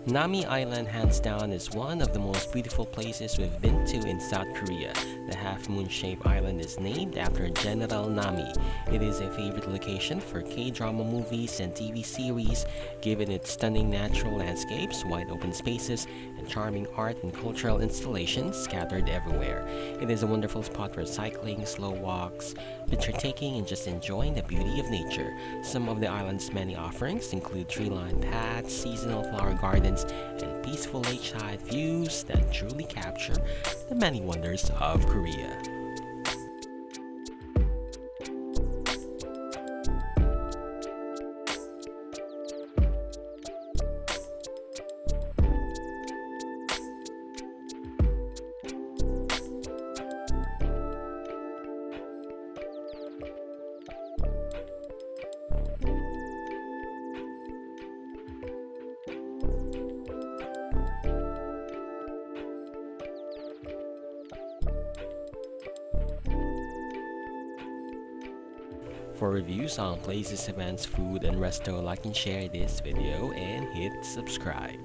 Nami Island, hands down, is one of the most beautiful places we've been to in South Korea. The half-moon-shaped island is named after General Nami. It is a favorite location for K-drama movies and TV series, given its stunning natural landscapes, wide open spaces, and charming art and cultural installations scattered everywhere. It is a wonderful spot for cycling, slow walks, picture taking, and just enjoying the beauty of nature. Some of the island's many offerings include tree-lined paths, seasonal flower gardens, and peaceful lakeside views that truly capture the many wonders of Korea. For reviews on places, events, food, and resto, like and share this video and hit subscribe.